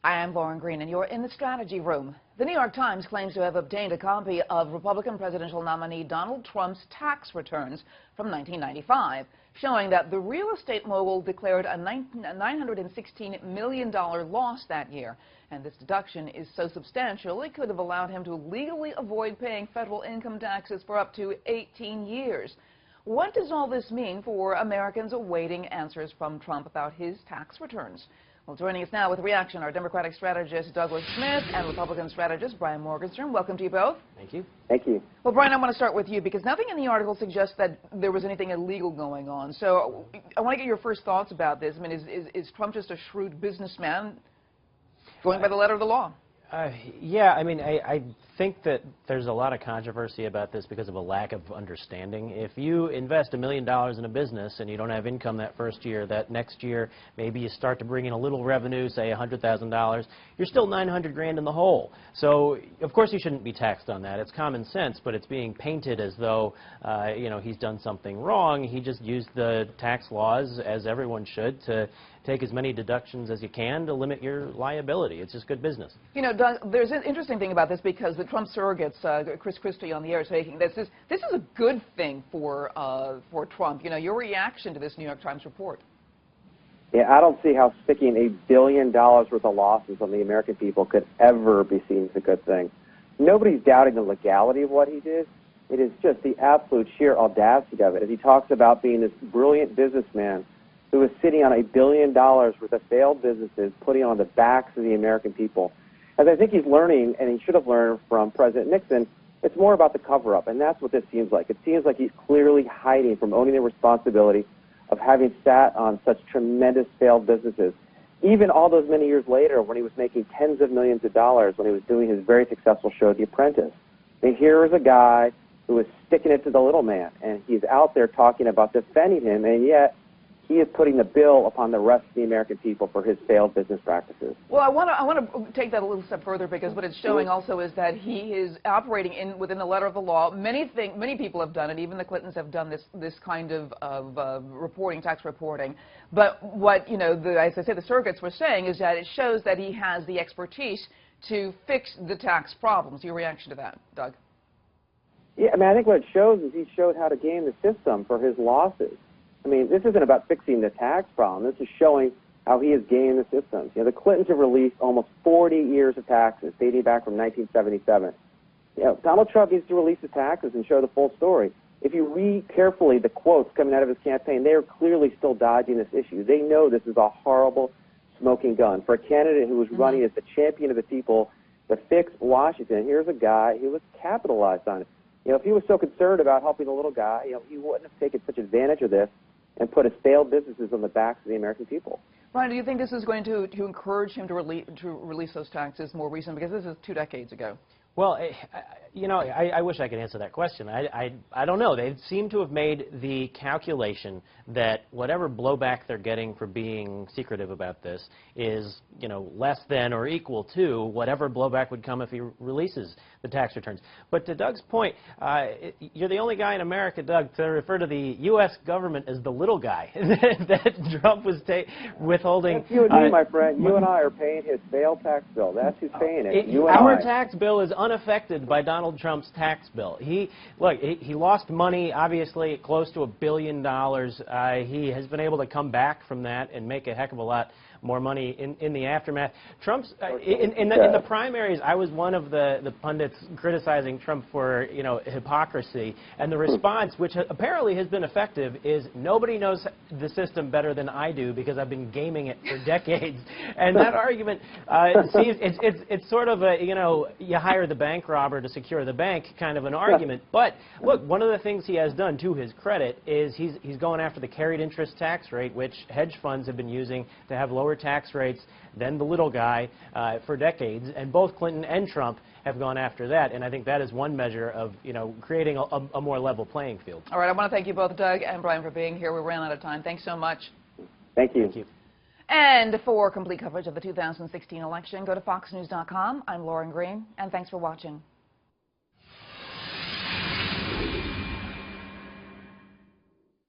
I am Lauren Green, and you're in the Strategy Room. The New York Times claims to have obtained a copy of Republican presidential nominee Donald Trump's tax returns from 1995, showing that the real estate mogul declared a $916 million loss that year. And this deduction is so substantial it could have allowed him to legally avoid paying federal income taxes for up to 18 years. What does all this mean for Americans awaiting answers from Trump about his tax returns? Well, joining us now with a reaction are Democratic strategist Douglas Smith and Republican strategist Brian Morgenstern. Welcome to you both. Thank you. Thank you. Well, Brian, I want to start with you because nothing in the article suggests that there was anything illegal going on. So I want to get your first thoughts about this. I mean, is Trump just a shrewd businessman going by the letter of the law? Yeah, I mean, I think that there's a lot of controversy about this because of a lack of understanding. If you invest $1 million in a business and you don't have income that first year, that next year maybe you start to bring in a little revenue, say $100,000, you're still $900 grand in the hole. So of course you shouldn't be taxed on that. It's common sense, but it's being painted as though he's done something wrong. He just used the tax laws, as everyone should, to take as many deductions as you can to limit your liability. It's just good business. You know, Doug, there's an interesting thing about this because the Trump surrogates, Chris Christie on the air, is saying this is a good thing for Trump. You know, your reaction to this New York Times report? Yeah, I don't see how sticking $1 billion worth of losses on the American people could ever be seen as a good thing. Nobody's doubting the legality of what he did. It is just the absolute sheer audacity of it. As he talks about being this brilliant businessman who is sitting on $1 billion worth of failed businesses, putting on the backs of the American people. As I think he's learning, and he should have learned from President Nixon, it's more about the cover-up, and that's what this seems like. It seems like he's clearly hiding from owning the responsibility of having sat on such tremendous failed businesses. Even all those many years later, when he was making tens of millions of dollars, when he was doing his very successful show, The Apprentice. I mean, here is a guy who is sticking it to the little man, and he's out there talking about defending him, and yet he is putting the bill upon the rest of the American people for his failed business practices. Well, I want to take that a little step further because what it's showing also is that he is operating within the letter of the law. Many people have done it. Even the Clintons have done this kind of reporting, tax reporting. But what, you know, as I say, the surrogates were saying is that it shows that he has the expertise to fix the tax problems. Your reaction to that, Doug? Yeah, I mean, I think what it shows is he showed how to game the system for his losses. I mean, this isn't about fixing the tax problem. This is showing how he has gamed the systems. You know, the Clintons have released almost 40 years of taxes dating back from 1977. You know, Donald Trump needs to release the taxes and show the full story. If you read carefully the quotes coming out of his campaign, they are clearly still dodging this issue. They know this is a horrible smoking gun. For a candidate who was running as the champion of the people to fix Washington, here's a guy who was capitalized on it. You know, if he was so concerned about helping the little guy, you know, he wouldn't have taken such advantage of this and put his failed businesses on the backs of the American people. Brian, do you think this is going to encourage him to release those taxes more recently? Because this is 2 decades ago. Well, you know, I wish I could answer that question. I don't know. They seem to have made the calculation that whatever blowback they're getting for being secretive about this is, you know, less than or equal to whatever blowback would come if he releases the tax returns. But to Doug's point, you're the only guy in America, Doug, to refer to the U.S. government as the little guy that Trump was withholding. That's you and me, my friend. You and I are paying his failed tax bill. That's who's paying it. Our tax bill is unaffected by Donald Trump's tax bill. He lost money, obviously, close to $1 billion. He has been able to come back from that and make a heck of a lot more money in the aftermath. Trump's in the primaries, I was one of the pundits criticizing Trump for, you know, hypocrisy, and the response, which apparently has been effective, is nobody knows the system better than I do because I've been gaming it for decades. And that argument, it's sort of a, you know, you hire the bank robber to secure the bank kind of an argument. But look, one of the things he has done, to his credit, is he's going after the carried interest tax rate, which hedge funds have been using to have lower tax rates than the little guy for decades, and both Clinton and Trump have gone after that, and I think that is one measure of, you know, creating a more level playing field. All right, I want to thank you both, Doug and Brian, for being here. We ran out of time. Thanks so much. Thank you. Thank you. And for complete coverage of the 2016 election, go to foxnews.com. I'm Lauren Green, and thanks for watching.